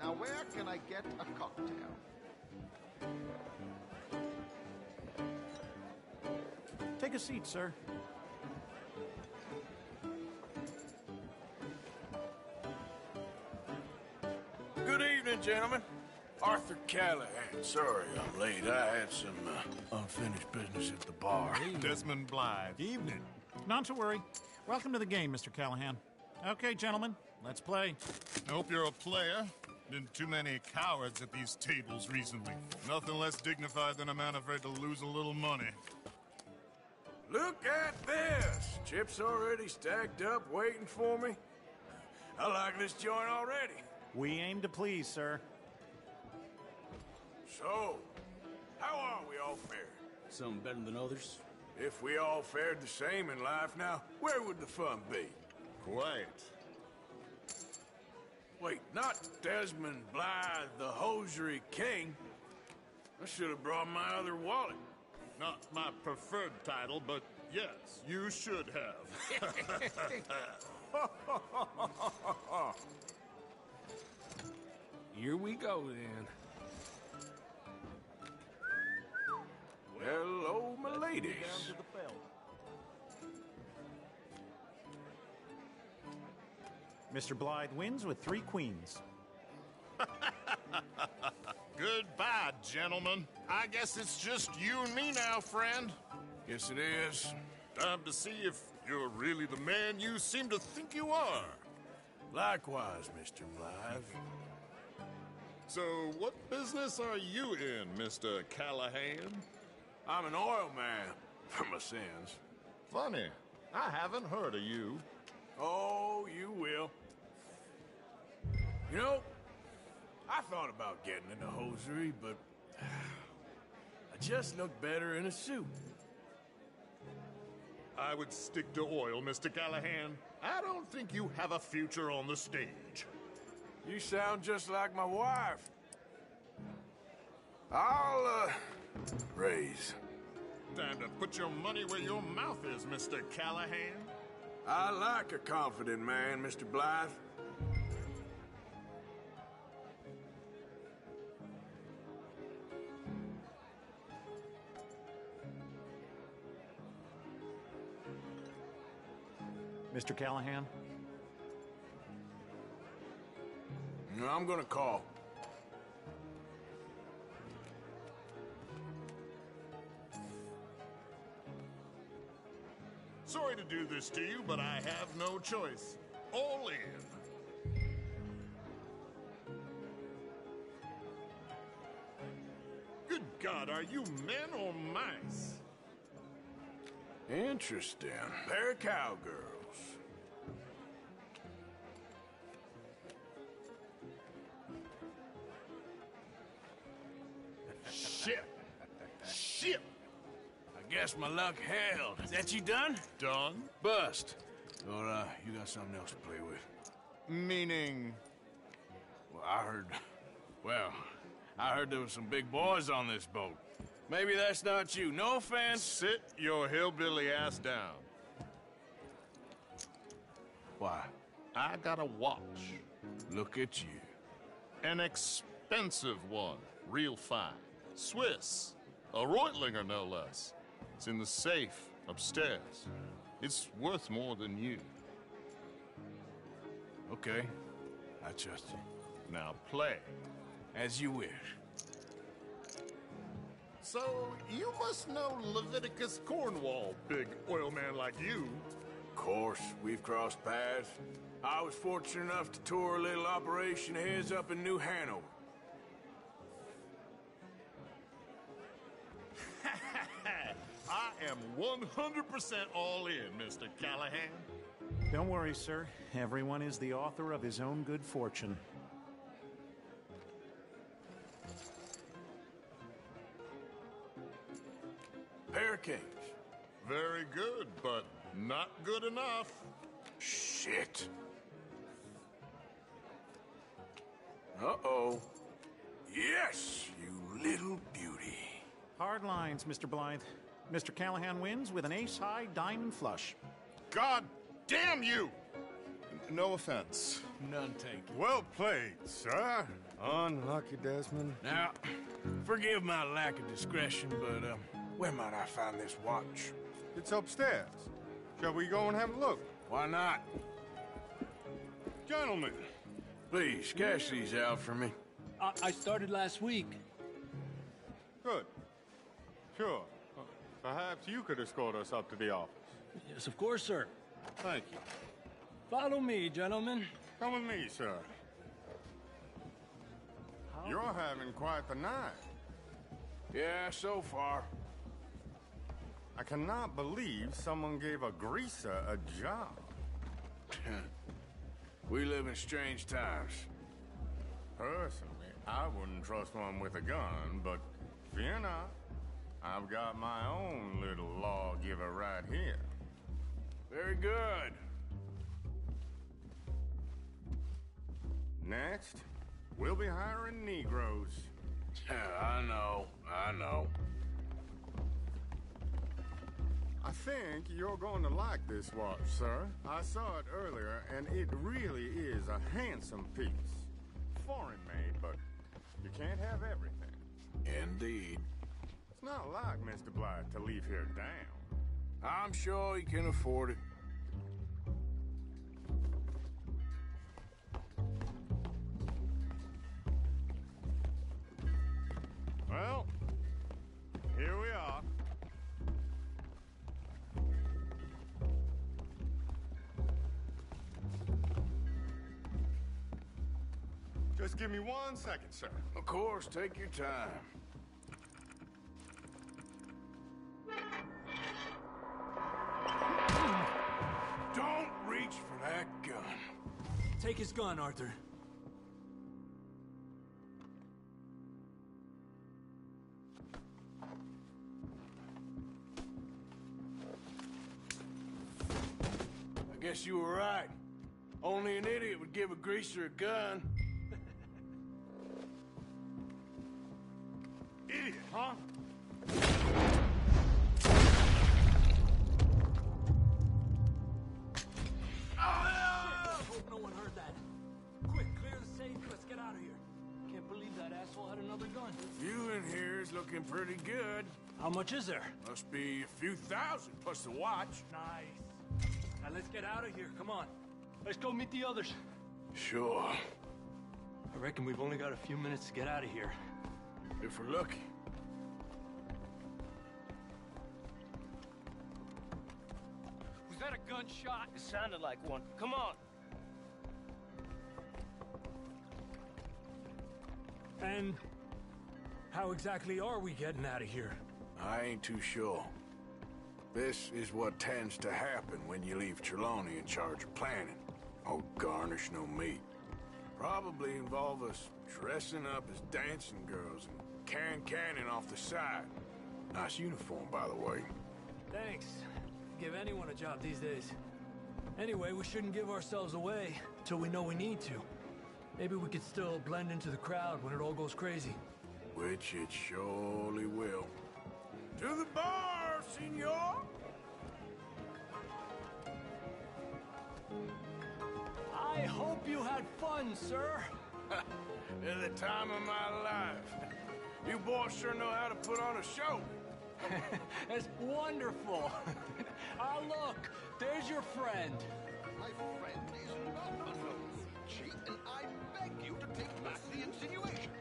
Now where can I get a cocktail? Take a seat, sir. Good evening, gentlemen. Arthur Callahan. Sorry I'm late. I had some unfinished business at the bar. Desmond Blythe. Evening. Not to worry. Welcome to the game, Mr. Callahan. Okay, gentlemen, let's play. I hope you're a player. Been too many cowards at these tables recently. Nothing less dignified than a man afraid to lose a little money. Look at this! Chips already stacked up, waiting for me. I like this joint already. We aim to please, sir. So, how are we all fared? Some better than others. If we all fared the same in life now, where would the fun be? Quite. Wait, not Desmond Blythe, the hosiery king. I should have brought my other wallet. Not my preferred title, but yes, you should have. Here we go, then. Hello, my ladies. Mr. Blythe wins with 3 queens. Goodbye, gentlemen. I guess it's just you and me now, friend. Yes, it is. Time to see if you're really the man you seem to think you are. Likewise, Mr. Blythe. So, what business are you in, Mr. Callahan? I'm an oil man, for my sins. Funny. I haven't heard of you. Oh, you will. You know, I thought about getting into hosiery, but I just look better in a suit. I would stick to oil, Mr. Callahan. I don't think you have a future on the stage. You sound just like my wife. I'll, raise. Time to put your money where your mouth is, Mr. Callahan. I like a confident man, Mr. Blythe. Mr. Callahan? No, I'm gonna call. Sorry to do this to you, but I have no choice. All in. Good God, are you men or mice? Interesting. Pair of cowgirls. Shit. Shit. I guess my luck held. Is that you done? Done? Bust. Or, you got something else to play with? Meaning? Well, I heard there was some big boys on this boat. Maybe that's not you. No offense. Sit your hillbilly ass down. Why? I got a watch. Look at you. An expensive one. Real fine. Swiss. A Reutlinger, no less. It's in the safe upstairs. It's worth more than you. Okay. I trust you. Now play. As you wish. So, you must know Leviticus Cornwall, big oil man like you. Of course, we've crossed paths. I was fortunate enough to tour a little operation of his up in New Hanover. I am 100% all in, Mr. Callahan. Don't worry, sir. Everyone is the author of his own good fortune. Pair of kings. Very good, but not good enough. Shit. Uh-oh. Yes, you little beauty. Hard lines, Mr. Blythe. Mr. Callahan wins with an ace-high diamond flush. God damn you! No offense. None taken. Well played, sir. Unlucky, Desmond. Now, forgive my lack of discretion, but, where might I find this watch? It's upstairs. Shall we go and have a look? Why not? Gentlemen. Please, cash these out for me. I started last week. Good. Sure. Perhaps you could escort us up to the office. Yes, of course, sir. Thank you. Follow me, gentlemen. Come with me, sir. You're having quite the night. Yeah, so far. I cannot believe someone gave a greaser a job. We live in strange times. Personally, I wouldn't trust one with a gun, but fear not. I've got my own little lawgiver right here. Very good. Next, we'll be hiring Negroes. I know. I think you're going to like this watch, sir. I saw it earlier, and it really is a handsome piece. Foreign made, but you can't have everything. Indeed. It's not like Mr. Blythe to leave here down. I'm sure he can afford it. Well, here we are. Just give me 1 second, sir. Of course, take your time. Don't reach for that gun. Take his gun, Arthur. I guess you were right. Only an idiot would give a greaser a gun. Idiot, huh? Hope no one heard that. Quick, clear the safe. Let's get out of here. Can't believe that asshole had another gun. You in here is looking pretty good. How much is there? Must be a few thousand, plus the watch. Nice. Now let's get out of here. Come on. Let's go meet the others. Sure. I reckon we've only got a few minutes to get out of here. If we're lucky. Was that a gunshot? It sounded like one. Come on. And how exactly are we getting out of here? I ain't too sure. This is what tends to happen when you leave Trelawney in charge of planning. Oh, garnish no meat. Probably involve us dressing up as dancing girls and canning off the side. Nice uniform, by the way. Thanks. Give anyone a job these days. Anyway, we shouldn't give ourselves away till we know we need to. Maybe we could still blend into the crowd when it all goes crazy. Which it surely will. To the bar, senor! I hope you had fun, sir. At the time of my life. You boys sure know how to put on a show. That's wonderful. Ah, look, there's your friend. My friend is not a nosy cheat, and I beg you to take back the insinuation.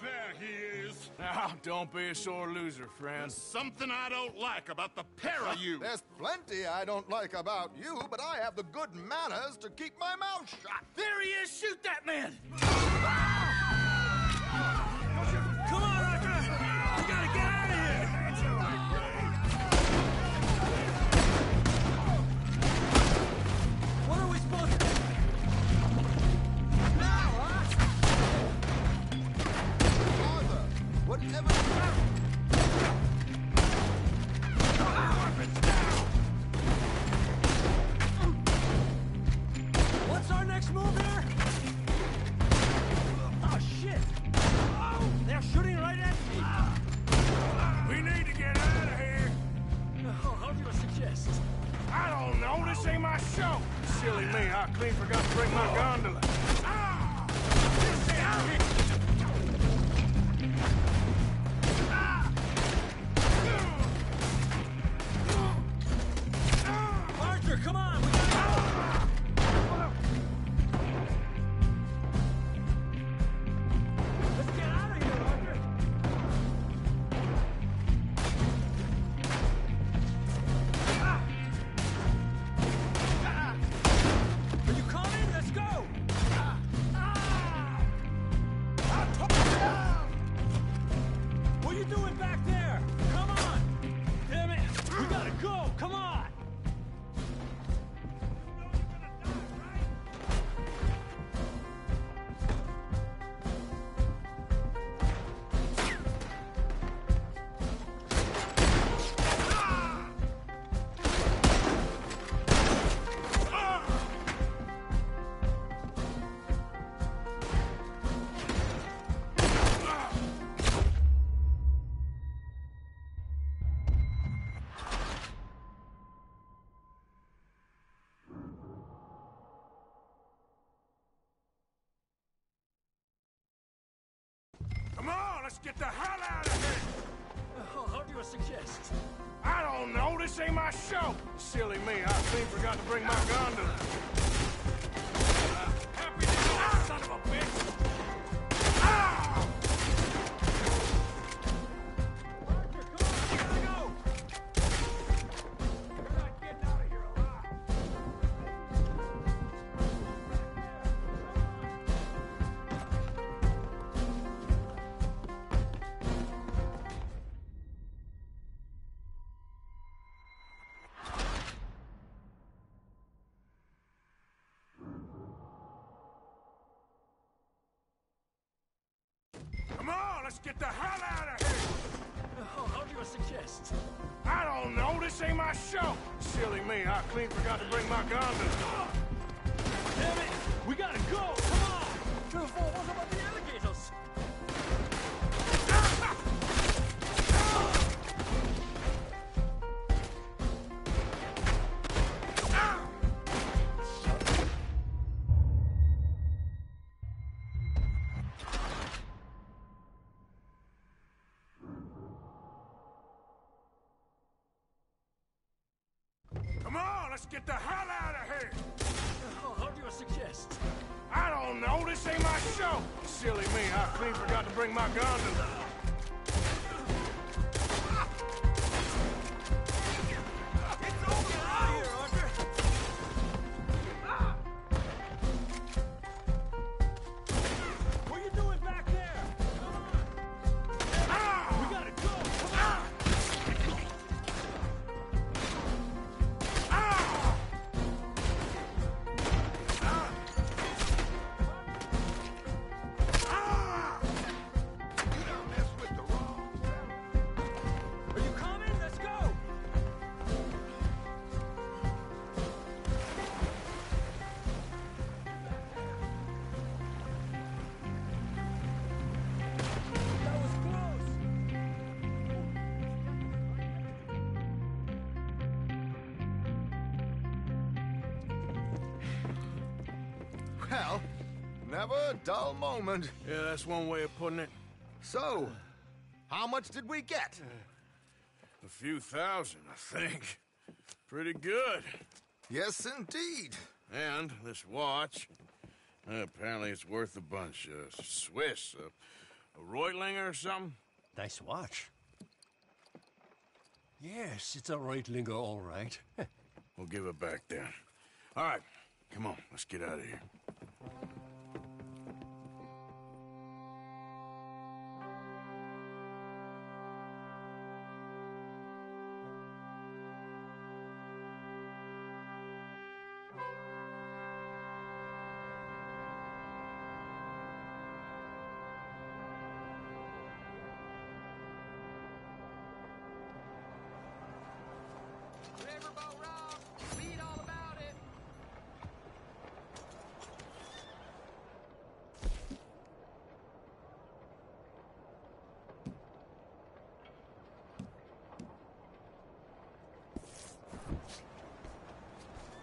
There he is. Now, don't be a sore loser, friend. There's something I don't like about the pair of you. There's plenty I don't like about you, but I have the good manners to keep my mouth shut. There he is! Shoot that man! Come on, Arthur! We gotta get out of here! What are we supposed to do? Now, huh? Arthur, whatever you What's our next move here? Oh, shit! Oh, they're shooting right at me! We need to get out of here. Oh, how do you suggest? I don't know. This ain't my show. Silly me. I clean forgot to bring my gondola. Arthur, come on! We gotta go! Let's get out of here, Arthur! Are you coming? Let's go! What are you doing back there? Come on! Damn it! We gotta go! Come on! Come on, let's get the hell out of here. Oh, how do you suggest? I don't know. This ain't my show. Silly me. I clean forgot to bring my gondola. Happy to go, son of a bitch. Arthur, come on! We gotta go! You're not getting out of here alive! let's get the hell out of here! How do you suggest? I don't know, this ain't my show! Silly me, I clean forgot to bring my gondola. Damn it! We gotta go! Come on! Careful, what about the alligators? Come on, let's get the hell out of here! How do you suggest? I don't know, this ain't my show! Silly me, I clean forgot to bring my gondola. It's over here, Arthur! What are you doing back there? We gotta go! Come on! Are you coming? Let's go! That was close! Well, never a dull moment. Yeah, that's one way of putting it. So, how much did we get? A few thousand, I think. Pretty good. Yes, indeed. And this watch, apparently it's worth a bunch. Swiss, a Reutlinger or something? Nice watch. Yes, it's a Reutlinger, all right. We'll give it back then. All right, come on, let's get out of here. Riverboat Rock, read all about it.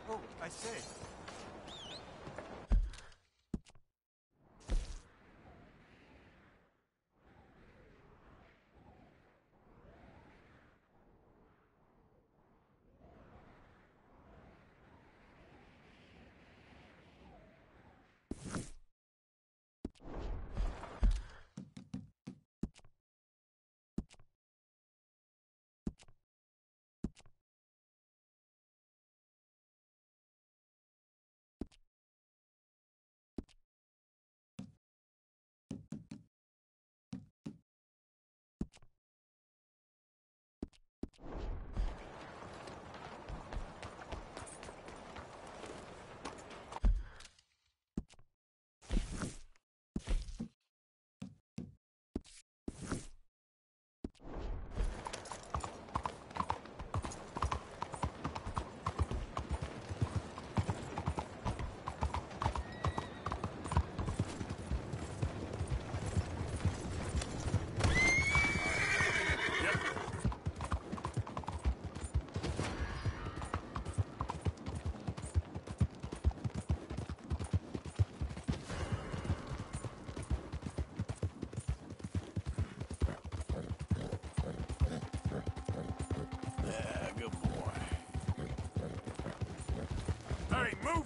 Oh, I say. Move!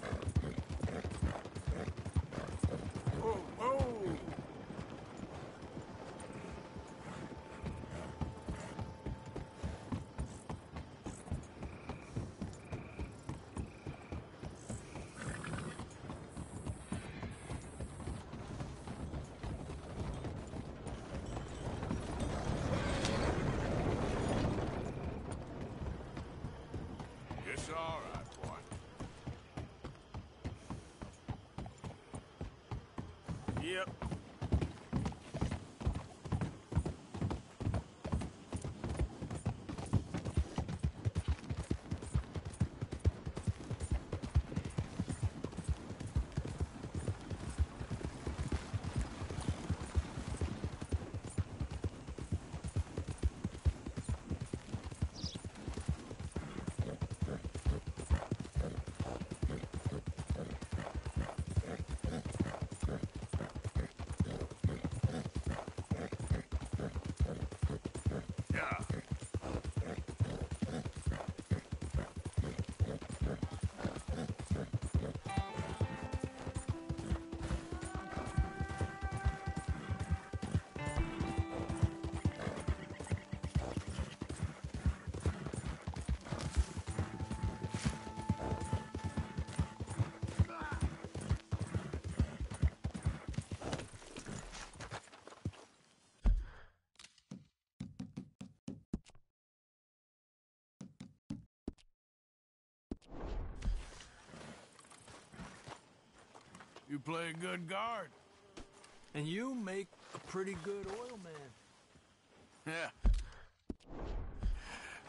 Oh, oh! It's all right, boy. You play a good guard. And you make a pretty good oil man. Yeah.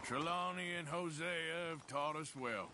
Trelawney and Hosea have taught us well.